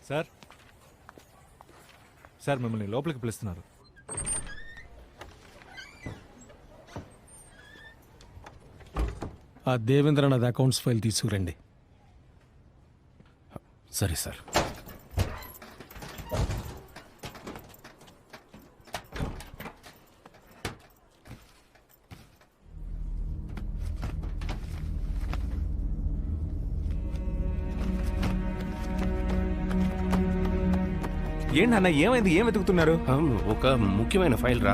Sir sir మిమ్మల్ని లోపలికి పిలుస్తున్నారు. ఆ దేవేంద్రనాథ్ అకౌంట్స్ ఫైల్ తీసుకురండి. సరే సార్. ఏంటన్నా ఏమైంది? ఏం వెతుకుతున్నారు? ఒక ముఖ్యమైన ఫైల్ రా,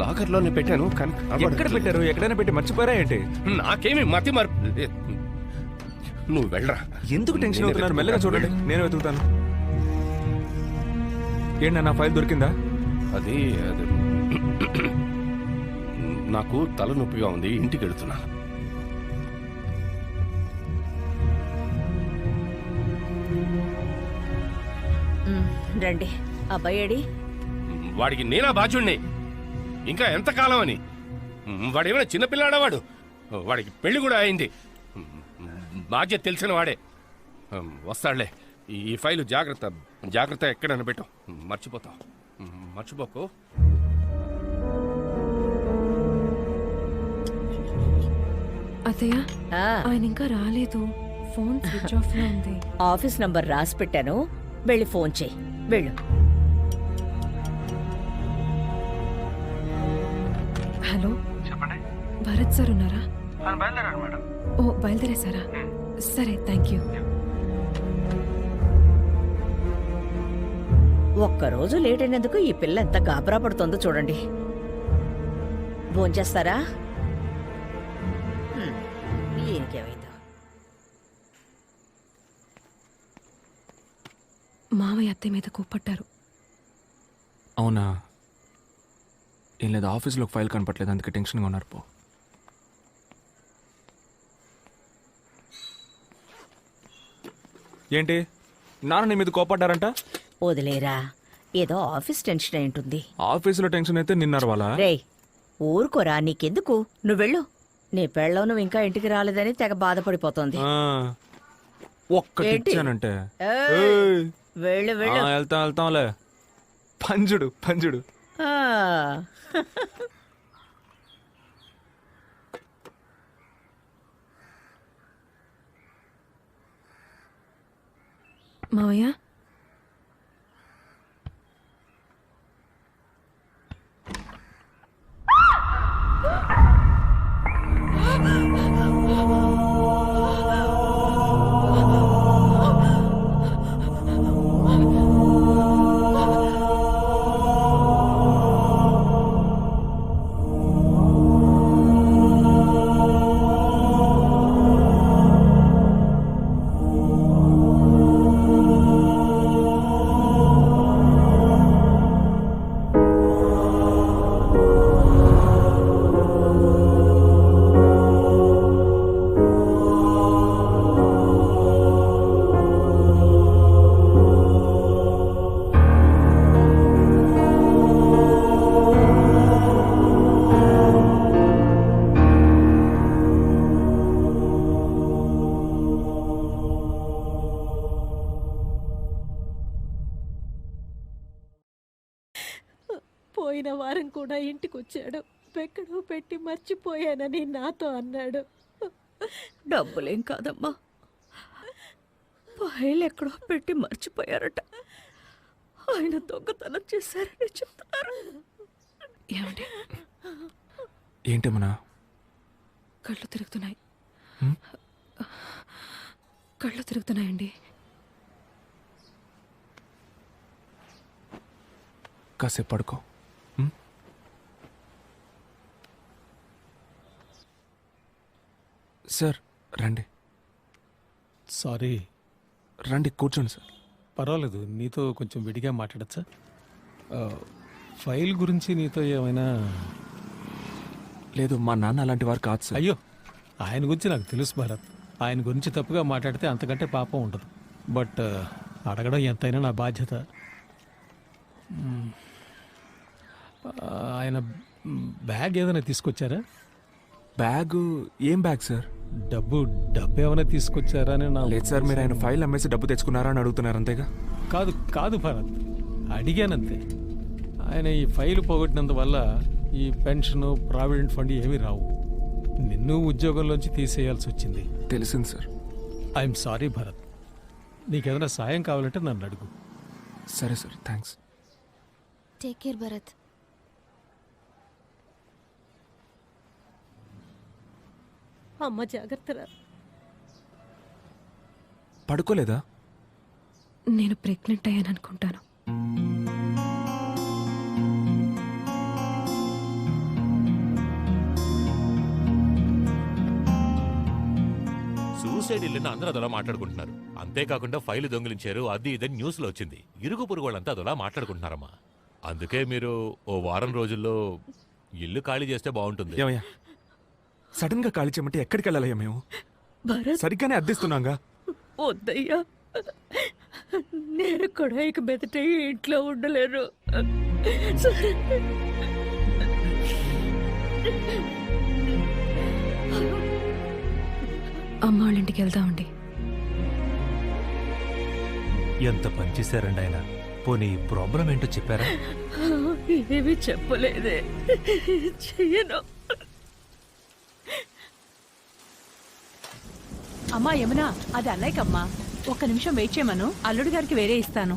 లాకర్లోనే పెట్టాను కానీ ఎక్కడ పెట్టారు? ఎక్కడైనా పెట్టి మర్చిపోయారా ఏంటి? నాకేమి మతి మార్పు. నువ్వు వెళ్ళరా. ఎందుకు టెన్షన్ అవుతున్నారు? మెల్లగా చూడండి, నేను వెతుకుతాను. ఏంటన్నా ఫైల్ దొరికిందా? అది నాకు తలనొప్పిగా ఉంది, ఇంటికి వెళుతున్నా. రండి. అబ్బాయి వాడికి నేనా బాధ్యుణ్ణి? ఇంకా ఎంతకాలం అని? వాడేమైనా చిన్నపిల్లాడా? వాడికి పెళ్లి కూడా అయింది. బాధ్యత తెలిసిన వాడే. వస్తాడులే. ఈ ఫైలు జాగ్రత్త జాగ్రత్త ఎక్కడైనా పెట్టు, మర్చిపోతావు. మర్చిపోకు. అత్తయ్య, ఆయన ఇంకా రాలేదు. ఫోన్ స్విచ్ ఆఫ్ లో ఉంది. ఆఫీస్ నంబర్ రాసి పెట్టాను, వెళ్ళి ఫోన్ చేయి. వెళ్ళు. హలో, చెప్పండి. భరత్ సార్ ఉన్నారా? బయలుదేరారు మేడం. ఓ, బయలుదేరేసారా? సరే, థ్యాంక్ యూ. ఒక్కరోజు లేట్ అయినందుకు ఈ పిల్ల ఎంత గాబరా పడుతుందో చూడండి. భోంచేస్తారా? ఇంకేమైందో. మావయ్య అత్తయ్య మీద కోప్పట్టారు. అవునా? ఏం లేదు, ఆఫీస్లో ఫైల్ కనపట్లేదు, అందుకే టెన్షన్గా ఉన్నారు. పో. ఏంటి నాన్న నీ మీద కోపడ్డారంట? వదిలేరా, ఏదో ఆఫీస్ టెన్షన్ అయి ఉంటుంది. ఆఫీసులో టెన్షన్ అయితే నిన్నారు వాళ్ళ. రేయ్, ఊరుకోరా, నీకెందుకు? నువ్వు వెళ్ళు. నీ పెళ్ళం నువ్వు ఇంకా ఇంటికి రాలేదని తెగ బాధపడిపోతోంది. ఒక్కటి ఇచ్చానంటే వెళ్ళు వెళ్ళు. వెళ్తాంలే. పంజుడు పంజుడు. మావయ్య, పోయిన వారం కూడా ఇంటికొచ్చాడు. ఎక్కడో పెట్టి మర్చిపోయానని నాతో అన్నాడు. డబ్బులేం కాదమ్మా, ఫైల్ ఎక్కడో పెట్టి మర్చిపోయారట. ఆయన దొంగతనం చేశారని చెప్తున్నారు. ఏమండి? ఏంటమ్మా? కళ్ళు తిరుగుతున్నాయి. కళ్ళు తిరుగుతున్నాయండి. కాసేపు పడుకో. సార్ రండి. సారీ. రండి, కూర్చోండి సార్. పర్వాలేదు, నీతో కొంచెం విడిగా మాట్లాడచ్చా? ఫైల్ గురించి నీతో ఏమైనా? లేదు, మా నాన్న అలాంటి వారు కాదు సార్. అయ్యో, ఆయన గురించి నాకు తెలుసు భరత్. ఆయన గురించి తప్పుగా మాట్లాడితే అంతకంటే పాపం ఉండదు. బట్ అడగడం ఎంతైనా నా బాధ్యత. ఆయన బ్యాగ్ ఏదైనా తీసుకొచ్చారా? బ్యాగు? ఏం బ్యాగ్ సార్? డబ్బు ఏమైనా తీసుకొచ్చారా అని నా లేదు సార్, మీరు ఆయన ఫైల్ అమ్మేసి డబ్బు తెచ్చుకున్నారా అని అడుగుతున్నారు అంతేగా. కాదు భరత్, అడిగానంతే. ఆయన ఈ ఫైల్ పోగొట్టినందువల్ల ఈ పెన్షన్ ప్రావిడెంట్ ఫండ్ ఏమీ రావు. నిన్ను ఉద్యోగంలోంచి తీసేయాల్సి వచ్చింది. తెలిసింది సార్. I'm sorry Bharat. నీకేదైనా సాయం కావాలంటే నన్ను అడుగు. సరే sir, thanks. Take care Bharat. అమ్మ జాగ్రత్తరా. పడుకోలేదా? నేను ప్రెగ్నెంట్ అయ్యాను అనుకుంటాను. సూసైడ్ ఇల్లుని అందరూ అదలా మాట్లాడుకుంటున్నారు. అంతేకాకుండా ఫైల్ దొంగిలించారు అది ఇదని న్యూస్ లో వచ్చింది. ఇరుగు పొరుగు వాళ్ళంతా అదలా మాట్లాడుకుంటున్నారమ్మా. అందుకే మీరు ఓ వారం రోజుల్లో ఇల్లు ఖాళీ చేస్తే బాగుంటుంది. ఏమయ్యా, సడన్ గా ఖాళీ చేయమంటే ఎక్కడికి వెళ్ళాలయ్యా? మేము భరత్ సరిగ్గానే అద్దెస్తున్నాగా. వద్దయ్యా, నేను కూడా ఇక మెదట ఈ ఇంట్లో ఉండలేరు. సరే అమ్మ వాళ్ళ ఇంటికి వెళ్దామండి. ఎంత పనిచేశారండి ఆయన. పోనీ ప్రాబ్లం ఏంటో చెప్పారా? ఏమీ చెప్పలేదే. చెయ్యను. అమ్మా యమునా, అది అన్నయ్యకమ్మా. ఒక్క నిమిషం వెయిట్ చేయమను, అల్లుడి గారికి వేరే ఇస్తాను.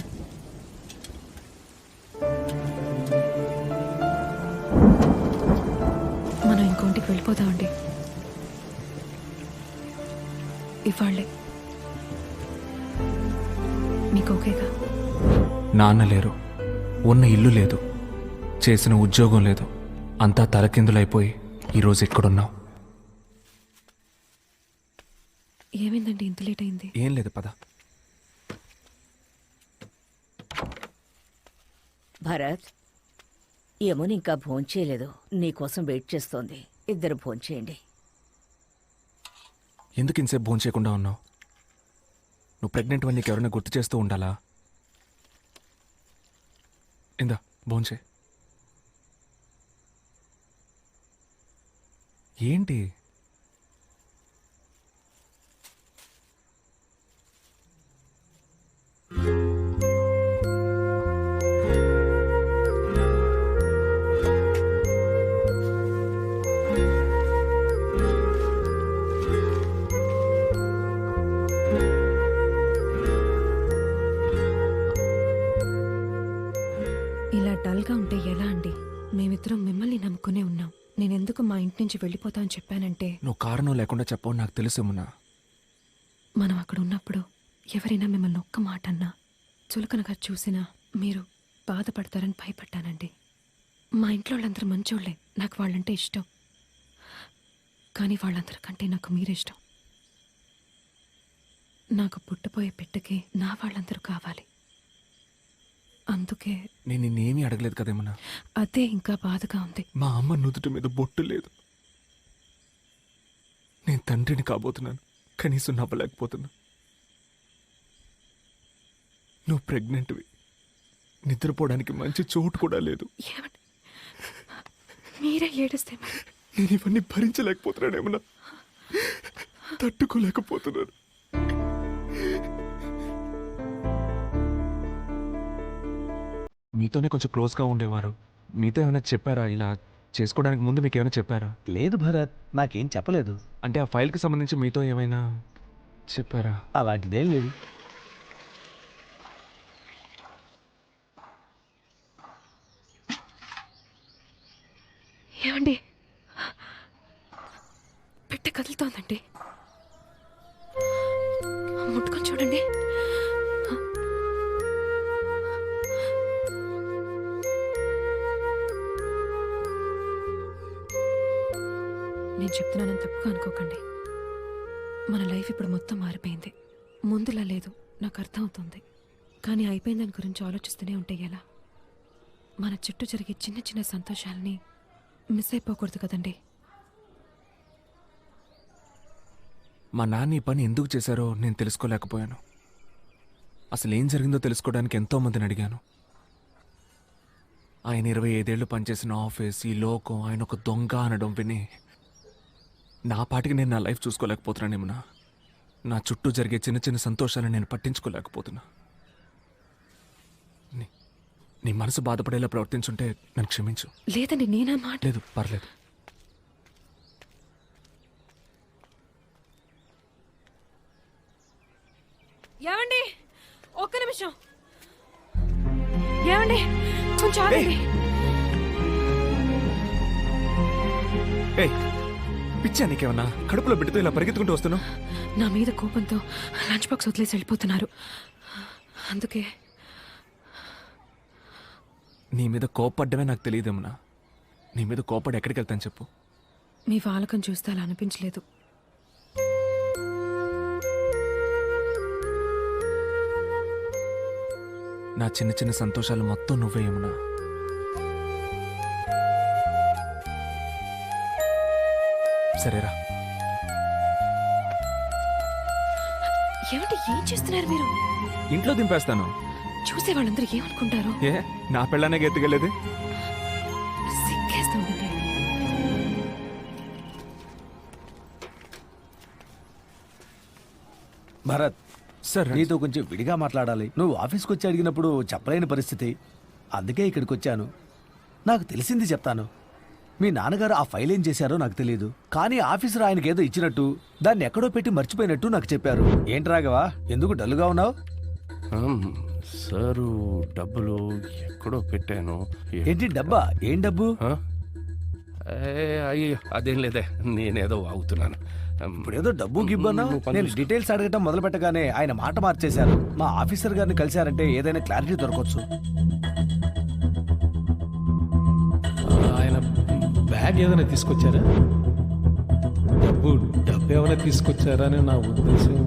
మనం ఇంకోంటికి వెళ్ళిపోదామండి. ఇవాళ్ళే మీకు ఓకేగా? నాన్న లేరు, ఉన్న ఇల్లు లేదు, చేసిన ఉద్యోగం లేదు, అంతా తలకిందులైపోయి ఈరోజు ఎక్కడున్నావు? ఏమైందండి ఇంత లేట్ అయింది? ఏం లేదు, పద. భరత్, యమున ఇంకా భోంచేయలేదు, నీకోసం వెయిట్ చేస్తోంది. ఇద్దరు భోంచేయండి. ఎందుకు ఇంతసేపు భోజనం చేయకుండా ఉన్నావు? నువ్వు ప్రెగ్నెంట్ అని నీకు ఎవరైనా గుర్తు చేస్తూ ఉండాలా? ఇందా భోంచే. ఏంటి? ఇలా డల్గా ఉంటే ఎలా అండి? మేమిద్దరం మిమ్మల్ని నమ్ముకునే ఉన్నాం. నేనెందుకు మా ఇంటి నుంచి వెళ్ళిపోతా అని చెప్పానంటే, నువ్వు కారణం లేకుండా చెప్పవు నాకు తెలుసేమున్నా. మనం అక్కడ ఉన్నప్పుడు ఎవరైనా మిమ్మల్ని ఒక్క మాట అన్నా, చులకనగా చూసినా మీరు బాధపడతారని భయపడ్డానండి. మా ఇంట్లో వాళ్ళందరూ మంచోళ్లే, నాకు వాళ్ళంటే ఇష్టం. కానీ వాళ్ళందరికంటే నాకు మీరిష్టం. నాకు పుట్టపోయే బిడ్డకి నా వాళ్ళందరూ కావాలి. అందుకే నేను నిన్నేమీ అడగలేదు కదేమన్నా. అదే ఇంకా బాధగా ఉంది. మా అమ్మ నుదుటి మీద బొట్టు లేదు. నేను తండ్రిని కాబోతున్నాను, కనీసం నవ్వలేకపోతున్నా. నువ్వు ప్రెగ్నెంట్వి, నిద్రపోవడానికి మంచి చోటు కూడా లేదు. ఏమండి మీరే ఏడిస్తే మరి? నేను ఇవన్నీ భరించలేకపోతున్నానేమన్నా, తట్టుకోలేకపోతున్నాను. మీతోనే కొంచెం క్లోజ్గా ఉండేవారు. మీతో ఏమైనా చెప్పారా? ఇలా చేసుకోవడానికి ముందు మీకు ఏమైనా చెప్పారా? లేదు భరత్, నాకేం చెప్పలేదు. అంటే ఆ ఫైల్కి సంబంధించి మీతో ఏమైనా చెప్పారా? అలాంటిదేం లేదు. ఏమండి పెట్టె కదులుతోందండి, ముట్టుకొని చూడండి. నేను చెప్తున్నానని తప్పుగా అనుకోకండి. మన లైఫ్ ఇప్పుడు మొత్తం మారిపోయింది. ముందులా లేదు, నాకు అర్థం అవుతుంది. కానీ అయిపోయిన దాని గురించి ఆలోచిస్తూనే ఉంటే ఎలా? మన చుట్టూ జరిగే చిన్న చిన్న సంతోషాలని మిస్ అయిపోకూడదు కదండి. మా నాన్న ఈ పని ఎందుకు చేశారో నేను తెలుసుకోలేకపోయాను. అసలు ఏం జరిగిందో తెలుసుకోవడానికి ఎంతోమందిని అడిగాను. ఆయన 25 ఏళ్ళు పనిచేసిన ఆఫీస్, ఈ లోకం ఆయన ఒక దొంగ అనడం విని నా పాటికి నేను నా లైఫ్ చూసుకోలేకపోతున్నానేమన్నా. నా చుట్టూ జరిగే చిన్న చిన్న సంతోషాలను నేను పట్టించుకోలేకపోతున్నా. నీ మనసు బాధపడేలా ప్రవర్తించుంటే నన్ను క్షమించు. లేదండి, నేనా మాట. లేదు, పర్లేదు. ఏమండి, ఒక్క నిమిషం. ఏమండి, కొంచెం ఆగండి. ఏయ్, పిచ్చా నీకేమన్నా? కడుపులో బిడ్డతో ఇలా పరిగెత్తుకుంటూ వస్తున్నావు? నా మీద కోపంతో లంచ్ బాక్స్ వదిలేసి వెళ్ళిపోతున్నారు. అందుకే నీ మీద కోపడ్డమే నాకు తెలియదేమన్నా. నీ మీద కోపడి ఎక్కడికి వెళ్తాను చెప్పు. మీ వాలకం చూస్తే అలా అనిపించలేదు. నా చిన్న చిన్న సంతోషాలు మొత్తం నువ్వే యమునా. సరేరా. ఏమంటే ఏం చేస్తున్నారు మీరు? ఇంట్లో దింపేస్తాను. చూసే వాళ్ళందరూ ఏమనుకుంటారు? ఏ, నా పెళ్ళానే ఎత్తుకెళ్ళేది? సిగ్గేస్తుందండి. భరత్, సార్ నీతో కొంచెం విడిగా మాట్లాడాలి. నువ్వు ఆఫీస్కి వచ్చి అడిగినప్పుడు చెప్పలేని పరిస్థితి, అందుకే ఇక్కడికి వచ్చాను. నాకు తెలిసింది చెప్తాను. మీ నాన్నగారు ఆ ఫైల్ ఏం చేశారో నాకు తెలియదు, కానీ ఆఫీసర్ ఆయనకి ఏదో ఇచ్చినట్టు దాన్ని ఎక్కడో పెట్టి మర్చిపోయినట్టు నాకు చెప్పారు. ఏంటి రాఘవా, ఎందుకు డల్లుగా ఉన్నావు? సారు డబ్బులు ఎక్కడో పెట్టాను. ఏంటి డబ్బా? ఏం డబ్బు? అయ్యో అదేం లేదే, నేనేదో వాగుతున్నాను. ఇప్పుడేదో డబ్బు గిబ్బన్నా. నేను డీటెయిల్స్ అడగటం మొదలు పెట్టగానే ఆయన మాట మార్చేశారు. మా ఆఫీసర్ గారిని కలిశారంటే ఏదైనా క్లారిటీ దొరకవచ్చు. ఆయన బ్యాగ్ ఏదైనా తీసుకొచ్చారా? డబ్బు ఏమైనా తీసుకొచ్చారా అని నా ఉద్దేశం.